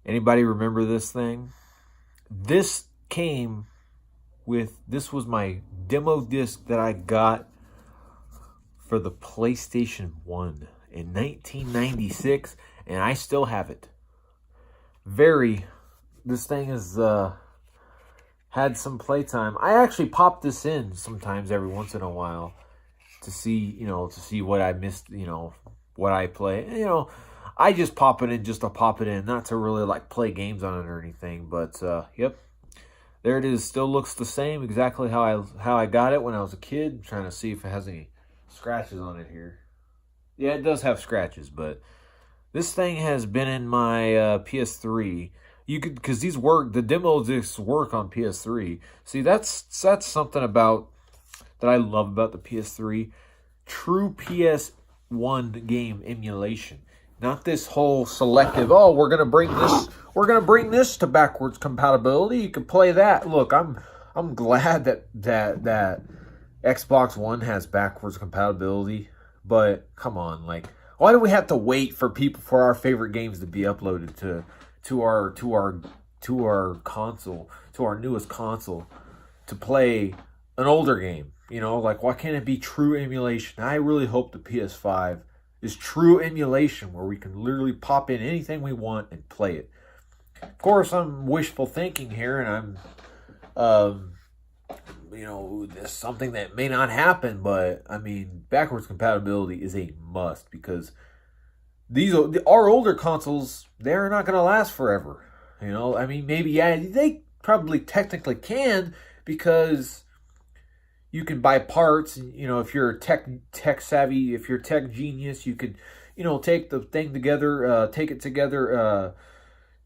Anybody remember this thing? This this was my demo disc that I got for the PlayStation 1 in 1996, and I still have it. This thing has had some playtime. I actually pop this in sometimes every once in a while to see what I missed, what I play. I just pop it in just to pop it in, not to really like play games on it or anything. But yep, there it is. Still looks the same, exactly how I got it when I was a kid. I'm trying to see if it has any scratches on it here. Yeah, it does have scratches, but this thing has been in my PS3. Because the demo discs work on PS3. See, that's something about that I love about the PS3. True PS1 game emulation. Not this whole selective, oh, we're gonna bring this to backwards compatibility. You can play that. Look, I'm glad that Xbox One has backwards compatibility, but come on, like, why do we have to wait for our favorite games to be uploaded to our console, to our newest console, to play an older game? Like, why can't it be true emulation? I really hope the PS5 is true emulation, where we can literally pop in anything we want and play it. Of course, I'm wishful thinking here, and I'm there's something that may not happen, but I mean, backwards compatibility is a must, because our older consoles, they're not going to last forever. I mean, maybe, yeah, they probably technically can, because you can buy parts. If you're tech savvy, if you're tech genius, you could, take the thing together,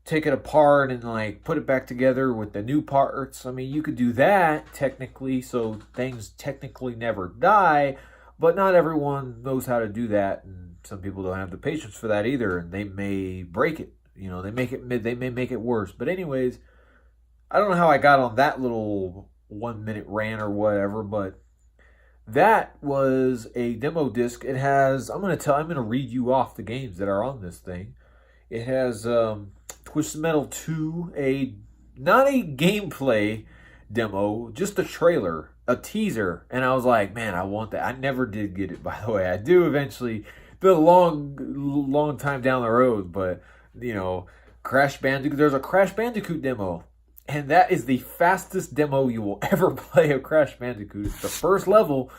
take it apart and like put it back together with the new parts. I mean, you could do that technically, so things technically never die, but not everyone knows how to do that, and some people don't have the patience for that either, and they may break it. They may make it worse. But anyways, I don't know how I got on that little 1 minute rant or whatever, but that was a demo disc. It has, I'm gonna read you off the games that are on this thing. It has Twisted Metal 2, not a gameplay demo, just a trailer, a teaser, and I was like, man, I want that. I never did get it, by the way. I do eventually. Been a long time down the road, but Crash Bandicoot. There's a Crash Bandicoot demo, and that is the fastest demo you will ever play of Crash Bandicoot. It's the first level,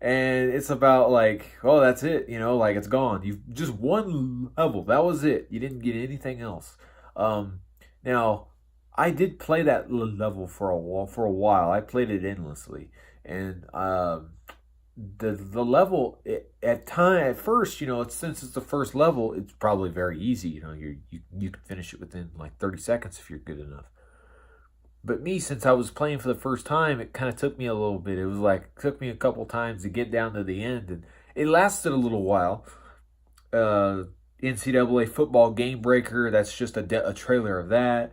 and it's about like, oh, that's it. Like, it's gone. You've just one level. That was it. You didn't get anything else. Now, I did play that level for a while. I played it endlessly, and the level at first, since it's the first level, it's probably very easy. You can finish it within like 30 seconds if you're good enough. But me, since I was playing for the first time, it kind of took me a little bit. It took me a couple times to get down to the end, and it lasted a little while. NCAA football game breaker. That's just a trailer of that.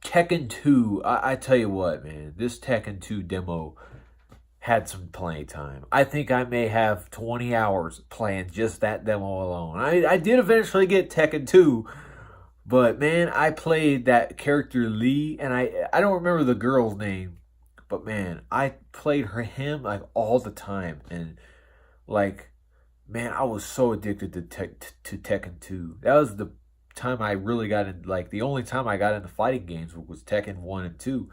Tekken 2. I tell you what, man, this Tekken 2 demo had some playing time. I think I may have 20 hours playing just that demo alone. I did eventually get Tekken 2, but man, I played that character Lee, and I don't remember the girl's name, but man, I played him like all the time, and like, man, I was so addicted to Tekken 2. That was the time I really got in, like, the only time I got into fighting games was Tekken 1 and 2.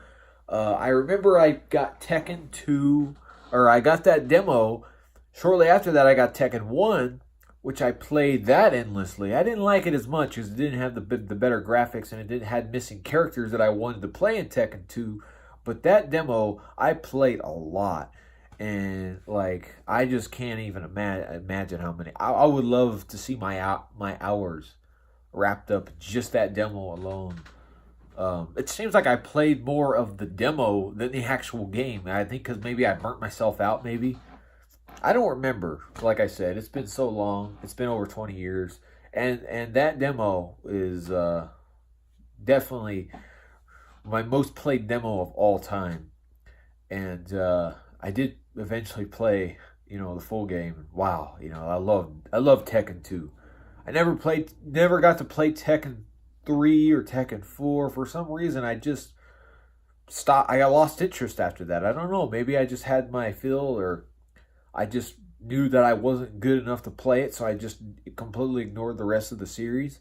I remember I got Tekken 2, or I got that demo. Shortly after that, I got Tekken 1, which I played that endlessly. I didn't like it as much because it didn't have the better graphics, and it had missing characters that I wanted to play in Tekken 2. But that demo, I played a lot. And, like, I just can't even imagine how many. I would love to see my hours wrapped up in just that demo alone. It seems like I played more of the demo than the actual game. I think because maybe I burnt myself out, maybe. I don't remember. Like I said, it's been so long. It's been over 20 years. And that demo is definitely my most played demo of all time. And I did eventually play, the full game. Wow, I love Tekken 2. I never got to play Tekken 3 or Tekken 4. For some reason, I just stopped. I got lost interest after that. I don't know. Maybe I just had my fill, or I just knew that I wasn't good enough to play it, so I just completely ignored the rest of the series.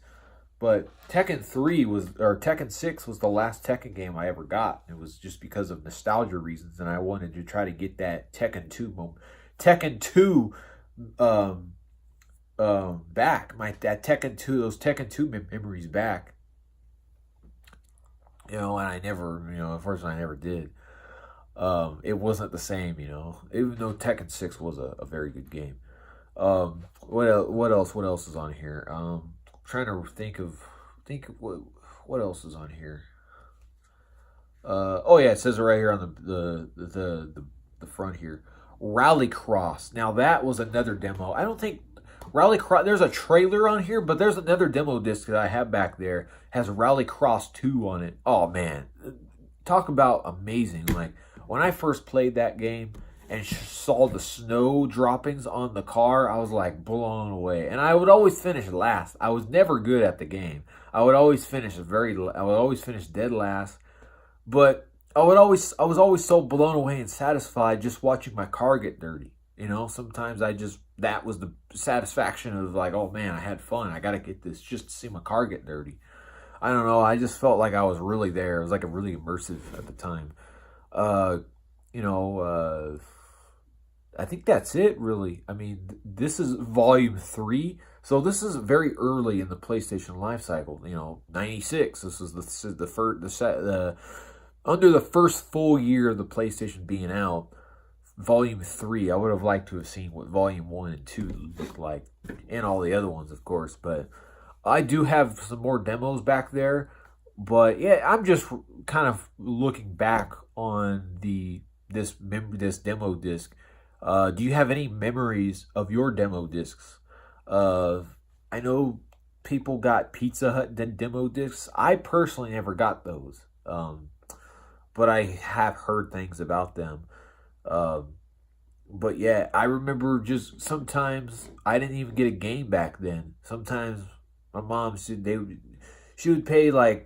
But Tekken 6 was the last Tekken game I ever got. It was just because of nostalgia reasons, and I wanted to try to get that Tekken 2 moment. Tekken 2 back. That Tekken 2, those Tekken 2 memories back. And I never, unfortunately I never did. It wasn't the same, even though Tekken 6 was a very good game. What else is on here? Trying to think what else is on here. Oh yeah, it says it right here on the front here. Rallycross. Now that was another demo. I don't think Rallycross. There's a trailer on here, but there's another demo disc that I have back there. Has Rallycross 2 on it. Oh man, talk about amazing! Like when I first played that game and saw the snow droppings on the car, I was like blown away. And I would always finish last. I was never good at the game. I would always finish dead last. But I was always so blown away and satisfied just watching my car get dirty. Sometimes that was the satisfaction of like, oh man, I had fun. I got to get this just to see my car get dirty. I don't know. I just felt like I was really there. It was like a really immersive at the time. I think that's it, really. I mean, this is volume 3, so this is very early in the PlayStation life cycle. 96. This is under the first full year of the PlayStation being out. Volume 3. I would have liked to have seen what Volume 1 and 2 looked like, and all the other ones, of course. But I do have some more demos back there. But yeah, I'm just kind of looking back on this demo disc. Do you have any memories of your demo discs? I know people got Pizza Hut demo discs. I personally never got those, but I have heard things about them. But yeah, I remember just sometimes I didn't even get a game back then. Sometimes my mom she would pay like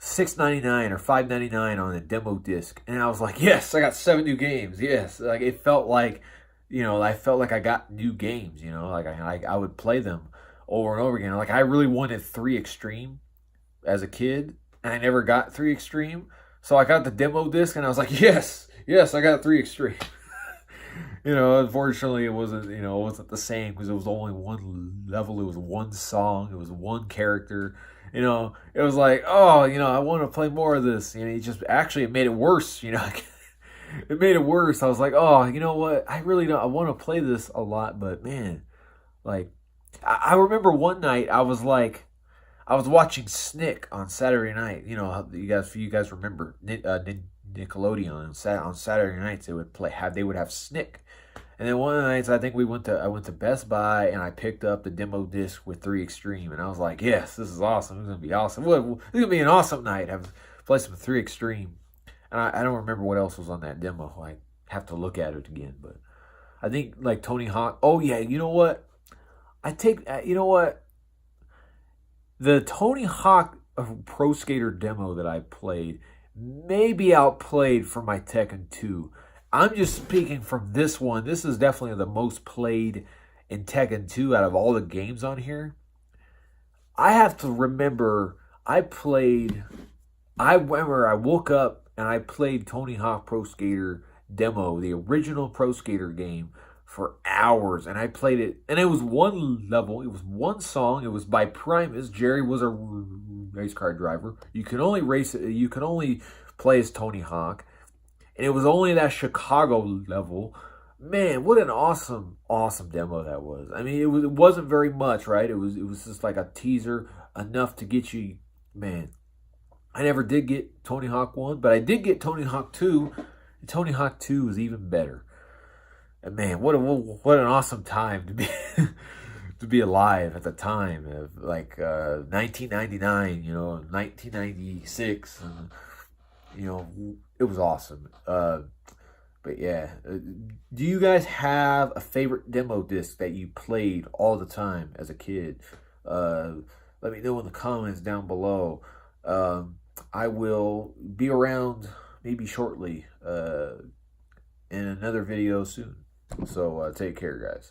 $6.99 or $5.99 on a demo disc, and I was like, yes, I got 7 new games. Yes, like it felt like, I felt like I got new games. Like I would play them over and over again. Like I really wanted 3 Extreme as a kid, and I never got 3 Extreme, so I got the demo disc, and I was like, yes, I got 3 Extreme. Unfortunately, it wasn't the same because it was only one level, it was one song, it was one character. It was like, oh, I want to play more of this. It made it worse. It made it worse. I was like, oh, you know what? I really don't. I want to play this a lot, but man, like, I remember one night I was watching Snick on Saturday night. If you guys remember Nickelodeon on Saturday nights, they would have Snick. And then one of the nights, I think I went to Best Buy, and I picked up the demo disc with 3 Extreme, and I was like, yes, this is awesome. It's gonna be awesome. It's gonna be an awesome night. Play some 3 Extreme, and I don't remember what else was on that demo. I have to look at it again, but I think like Tony Hawk. Oh yeah, you know what? The Tony Hawk Pro Skater demo that I played maybe outplayed for my Tekken 2. I'm just speaking from this one. This is definitely the most played in Tekken 2 out of all the games on here. I have to remember I woke up and I played Tony Hawk Pro Skater demo, the original Pro Skater game, for hours. And I played it, and it was one level, it was one song, it was by Primus. Jerry was a race car driver. You can only play as Tony Hawk. And it was only that Chicago level. Man, what an awesome demo that was. I mean, it wasn't very much, right? It was just like a teaser, enough to get you. Man, I never did get Tony Hawk 1, but I did get Tony Hawk 2. And Tony Hawk 2 is even better. And man, what an awesome time to be to be alive at the time of 1999, 1996. It was awesome. But yeah, do you guys have a favorite demo disc that you played all the time as a kid? let me know in the comments down below. I will be around maybe shortly in another video soon. So take care, guys.